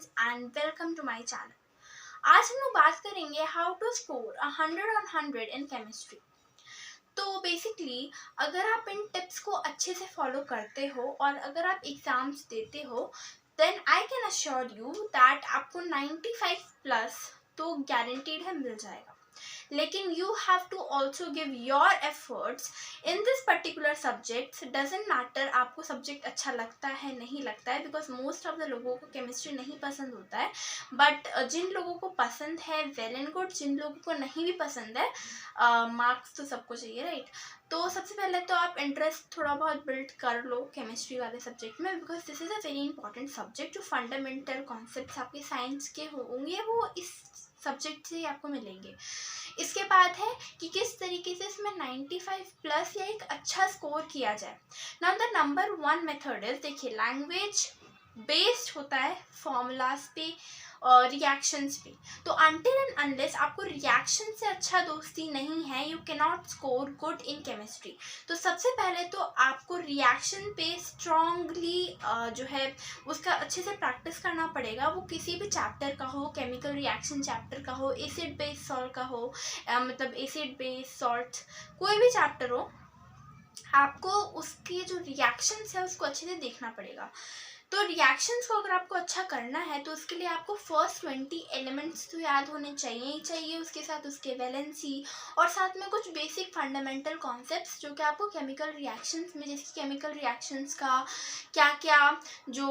Friends and welcome to my channel. आज हम लोग बात करेंगे how to score 100 on 100 in chemistry. तो बेसिकली अगर आप इन टिप्स को अच्छे से फॉलो करते हो और अगर आप एग्जाम्स देते हो then I can assure you that आपको 95 प्लस तो गारंटीड है मिल जाएगा। लेकिन you have to also give your efforts in this particular subject. Doesn't matter आपको सब्जेक्ट अच्छा लगता है नहीं लगता है, बिकॉज मोस्ट ऑफ द लोगों को केमिस्ट्री नहीं पसंद होता है, बट जिन लोगों को पसंद है वेल एंड गुड, जिन लोगों को नहीं भी पसंद है मार्क्स तो सबको चाहिए, राइट। तो सबसे पहले तो आप इंटरेस्ट थोड़ा बहुत बिल्ड कर लो केमिस्ट्री वाले सब्जेक्ट में, because this is a very important subject. जो फंडामेंटल कॉन्सेप्ट्स आपके साइंस के होंगे वो इस सब्जेक्ट से ही आपको मिलेंगे। इसके बाद है कि किस तरीके से इसमें 95 प्लस या एक अच्छा स्कोर किया जाए। Now the number 1 method is, देखिए लैंग्वेज बेस्ड होता है फॉर्मूलाज पे और रिएक्शंस पे। तो अनटिल एंड अनलेस आपको रिएक्शन से अच्छा दोस्ती नहीं है you can not score good in chemistry. तो सबसे पहले तो आपको रिएक्शन पे स्ट्रांगली जो है उसका अच्छे से प्रैक्टिस करना पड़ेगा। वो किसी भी चैप्टर का हो, केमिकल रिएक्शन चैप्टर का हो, एसिड बेस सॉल्ट का हो, मतलब एसिड बेस सॉल्ट कोई भी चैप्टर हो, आपको उसके जो रिएक्शंस है उसको अच्छे से देखना पड़ेगा। तो रिएक्शंस को अगर आपको अच्छा करना है तो उसके लिए आपको फर्स्ट 20 एलिमेंट्स तो याद होने चाहिए ही चाहिए, उसके साथ उसके वैलेंसी और साथ में कुछ बेसिक फंडामेंटल कॉन्सेप्ट्स जो कि आपको केमिकल रिएक्शंस में, जैसे केमिकल रिएक्शंस का क्या क्या जो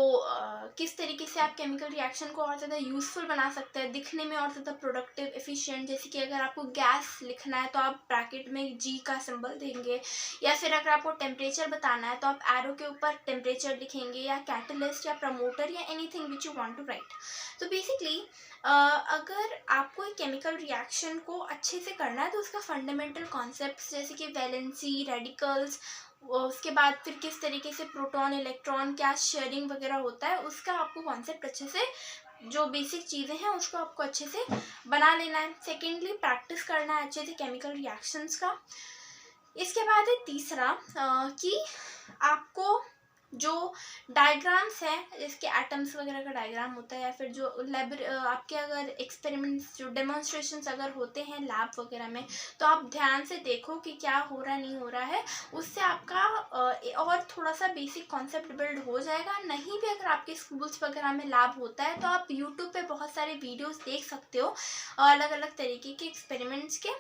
किस तरीके से आप केमिकल रिएक्शन को और ज़्यादा यूज़फुल बना सकते हैं, दिखने में और ज़्यादा प्रोडक्टिव एफिशिएंट। जैसे कि अगर आपको गैस लिखना है तो आप ब्रैकेट में जी का सिंबल देंगे, या फिर अगर आपको टेम्परेचर बताना है तो आप एरो के ऊपर टेम्परेचर लिखेंगे, या कैटलिस्ट या प्रमोटर या anything which you want to write. तो बेसिकली अगर आपको एक केमिकल रिएक्शन को अच्छे से करना है तो उसका फंडामेंटल कॉन्सेप्ट्स जैसे कि वैलेंसी, रेडिकल्स, उसके बाद फिर किस तरीके से प्रोटॉन इलेक्ट्रॉन क्या शेयरिंग वगैरह होता है, उसका आपको कॉन्सेप्ट अच्छे से, जो बेसिक चीज़ें हैं उसको आपको अच्छे से बना लेना है। सेकेंडली प्रैक्टिस करना है अच्छे से केमिकल रिएक्शंस का। इसके बाद है तीसरा कि आपको जो डायग्राम्स हैं, जिसके एटम्स वगैरह का डायग्राम होता है, या फिर जो आपके अगर एक्सपेरिमेंट्स जो डेमोन्स्ट्रेशंस अगर होते हैं लैब वगैरह में, तो आप ध्यान से देखो कि क्या हो रहा नहीं हो रहा है। उससे आपका और थोड़ा सा बेसिक कॉन्सेप्ट बिल्ड हो जाएगा। नहीं भी अगर आपके स्कूल्स वगैरह में लैब होता है तो आप यूट्यूब पे बहुत सारे वीडियोस देख सकते हो अलग अलग तरीके के एक्सपेरिमेंट्स के।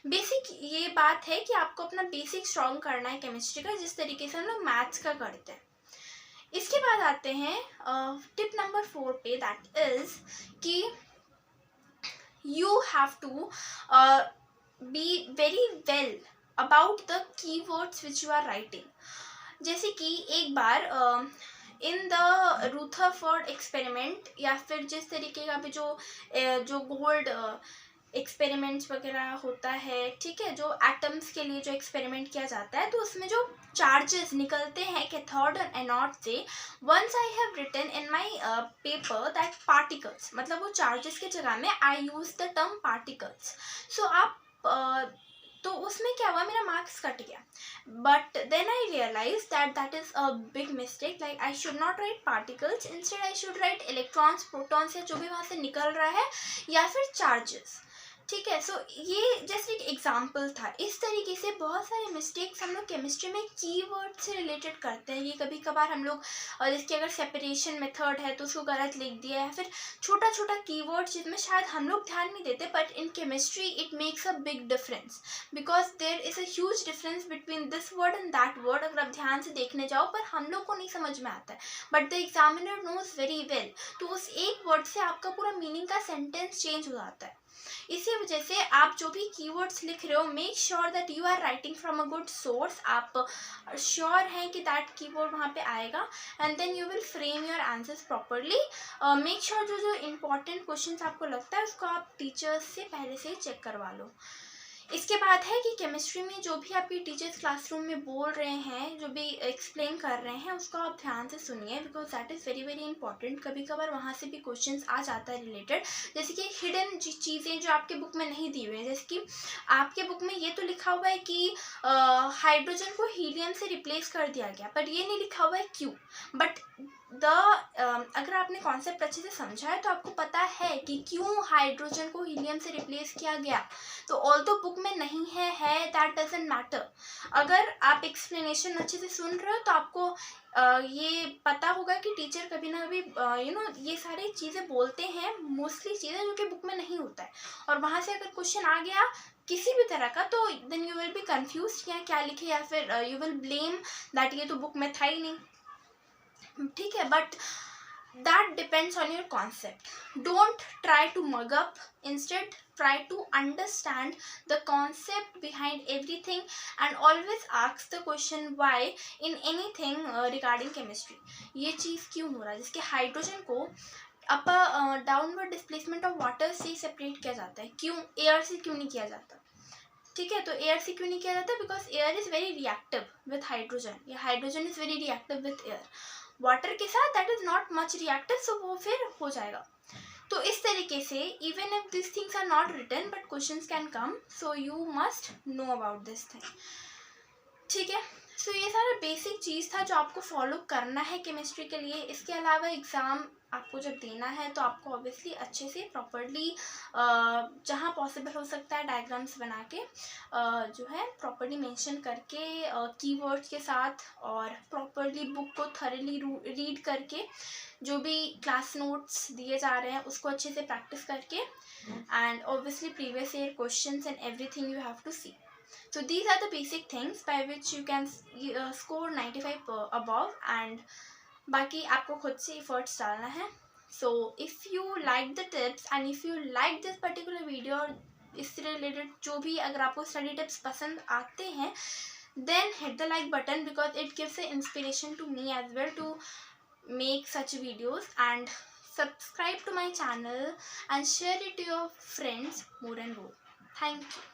बेसिक ये बात है कि आपको अपना बेसिक स्ट्रॉन्ग करना है केमिस्ट्री का, जिस तरीके से हम लोग मैथ्स का करते हैं। इसके बाद आते हैं टिप नंबर 4 पे, दैट इज कि you have to be very well about the keywords which you are writing. जैसे कि एक बार इन द रूथरफोर्ड एक्सपेरिमेंट, या फिर जिस तरीके का भी जो गोल्ड एक्सपेरिमेंट्स वगैरह होता है, ठीक है, जो एटम्स के लिए जो एक्सपेरिमेंट किया जाता है, तो उसमें जो चार्जेस निकलते हैं कैथोड और एनोड से, once I have written in my paper that particles, मतलब वो चार्जेस के जगह में I use the term particles. So आप तो उसमें क्या हुआ, मेरा मार्क्स कट गया। But then I realise that is a big mistake, like I should not write particles, instead I should write electrons, protons, या जो भी वहाँ से निकल रहा है, या फिर चार्जेस, ठीक है। सो ये जस्ट एक एग्जाम्पल था। इस तरीके से बहुत सारे मिस्टेक्स हम लोग केमिस्ट्री में कीवर्ड से रिलेटेड करते हैं। ये कभी कभार हम लोग जिसकी अगर सेपरेशन मेथड है तो उसको गलत लिख दिया, या फिर छोटा छोटा कीवर्ड जिसमें शायद हम लोग ध्यान नहीं देते, but in chemistry it makes a big difference, because there is a huge difference between this word and that word. अगर आप ध्यान से देखने जाओ, पर हम लोग को नहीं समझ में आता है, but the examiner knows very well. तो उस एक वर्ड से आपका पूरा मीनिंग का सेंटेंस चेंज हो जाता है। इसी वजह से आप जो भी कीवर्ड्स लिख रहे हो, make sure that you are writing from a good source. आप श्योर हैं कि दैट कीवर्ड वहाँ पे आएगा, and then you will frame your answers properly. Make sure जो जो इम्पॉर्टेंट क्वेश्चंस आपको लगता है उसको आप टीचर्स से पहले से चेक करवा लो। इसके बाद है कि केमिस्ट्री में जो भी आपके टीचर्स क्लासरूम में बोल रहे हैं, जो भी एक्सप्लेन कर रहे हैं, उसको आप ध्यान से सुनिए, because that is very very important. कभी कभार वहाँ से भी क्वेश्चंस आ जाता है रिलेटेड, जैसे कि हिडन चीज़ें जो आपके बुक में नहीं दी हुई है। जैसे कि आपके बुक में ये तो लिखा हुआ है कि हाइड्रोजन को हीलियम से रिप्लेस कर दिया गया, पर ये नहीं लिखा हुआ है क्यों। बट अगर आपने कॉन्सेप्ट अच्छे से समझा है तो आपको पता है कि क्यों हाइड्रोजन को हीलियम से रिप्लेस किया गया। तो ऑल्दो बुक में नहीं है दैट डजंट मैटर। अगर आप एक्सप्लेनेशन अच्छे से सुन रहे हो तो आपको ये पता होगा कि टीचर कभी ना कभी ये सारी चीज़ें बोलते हैं, मोस्टली चीज़ें जो कि बुक में नहीं होता है, और वहाँ से अगर क्वेश्चन आ गया किसी भी तरह का तो then you will be confuse क्या लिखे, या फिर यू विल ब्लेम दैट ये तो बुक में था ही नहीं, ठीक है। But that depends on your concept. Don't try to mug up, instead try to understand the concept behind everything and always ask the question why in anything regarding chemistry. ये चीज़ क्यों हो रहा है, जिसके हाइड्रोजन को डाउनवर्ड डिस्प्लेसमेंट ऑफ वाटर से separate किया जाता है, क्यों एयर से क्यों नहीं किया जाता, ठीक है। तो एयर से क्यों नहीं किया जाता, because air is very reactive with hydrogen, या hydrogen is very reactive with air. Water के साथ that is not much reactive, so वो फिर हो जाएगा। तो इस तरीके से even if this things are not written but questions can come, so you must know about this thing, ठीक है। सो ये सारा बेसिक चीज़ था जो आपको फॉलो करना है केमिस्ट्री के लिए। इसके अलावा एग्ज़ाम आपको जब देना है तो आपको ऑब्वियसली अच्छे से प्रॉपर्ली जहाँ पॉसिबल हो सकता है डायग्राम्स बना के जो है प्रॉपर्ली मेंशन करके कीवर्ड्स के साथ, और प्रॉपर्ली बुक को थॉरली रीड करके जो भी क्लास नोट्स दिए जा रहे हैं उसको अच्छे से प्रैक्टिस करके, and obviously previous year questions and everything you have to see. So these are the basic things by which you can score 95 above, and बाकी आपको खुद से efforts डालना है. So if you like the tips and if you like this particular video और इससे related जो भी अगर आपको study tips पसंद आते हैं, then hit the like button because it gives the inspiration to me as well to make such videos, and subscribe to my channel and share it to your friends more and more. Thank you.